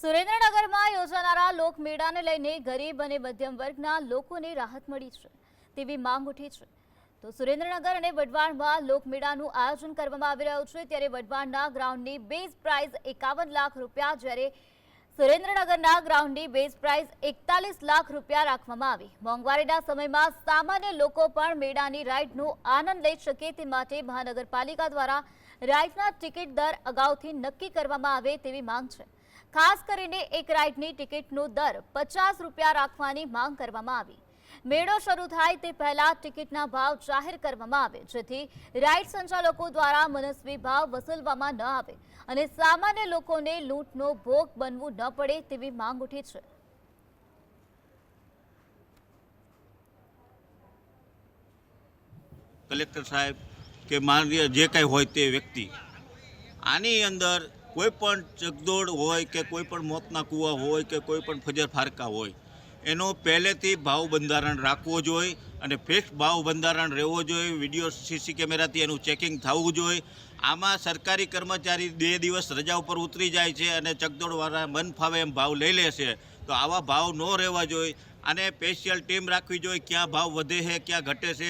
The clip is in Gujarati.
સુરેન્દ્રનગરમાં યોજાનારા લોકમેળાને લઈને ગરીબ અને મધ્યમ વર્ગના લોકોને રાહત મળી છે તેવી માંગ ઉઠી છે। તો સુરેન્દ્રનગર અને વઢવાણમાં લોકમેળાનું આયોજન કરવામાં આવી રહ્યું છે, ત્યારે વઢવાણના ગ્રાઉન્ડની બેઝ પ્રાઇઝ 51 લાખ રૂપિયા, જ્યારે સુરેન્દ્રનગરના ગ્રાઉન્ડની બેઝ પ્રાઇઝ 41 લાખ રૂપિયા રાખવામાં આવી। મોંઘવારીના સમયમાં સામાન્ય લોકો પણ મેળાની રાઇડનો આનંદ લઈ શકે તે માટે મહાનગરપાલિકા દ્વારા રાઇડના ટિકિટ દર અગાઉથી નક્કી કરવામાં આવે તેવી માંગ છે। ખાસ કરીને એક રાઇડની ટિકિટનો દર 50 રૂપિયા રાખવાની માંગ કરવામાં આવી। મેળો શરૂ થાય તે પહેલા ટિકિટના ભાવ જાહેર કરવામાં આવે, જેથી રાઇડ સંચાલકો દ્વારા મનસ્વી ભાવ વસૂલવામાં ન આવે અને સામાન્ય લોકોને લૂંટનો ભોગ બનવું ન પડે તેવી માંગ ઉઠી છે। કલેક્ટર સાહેબ કે માનનીય જે કાંઈ હોય તે વ્યક્તિ આની અંદર કોઈ પણ ચગદોડ હોય કે કોઈ પણ મોતના કૂવા હોય કે કોઈ પણ ફજર ફારકા હોય એનો પહેલેથી ભાવ બંધારણ રાખવો જોઈએ અને ફિક્સ ભાવ બંધારણ રહેવો જોઈએ। વિડીયો સીસી કેમેરાથી એનું ચેકિંગ થવું જોઈએ। આમાં સરકારી કર્મચારી 2 દિવસ રજા ઉપર ઉતરી જાય છે અને ચગદોડવાળા મન ફાવે એમ ભાવ લઈ લે છે, તો આવા ભાવ ન રહેવા જોઈએ। આને સ્પેશિયલ ટીમ રાખવી જોઈએ, ક્યાં ભાવ વધે છે ક્યાં ઘટે છે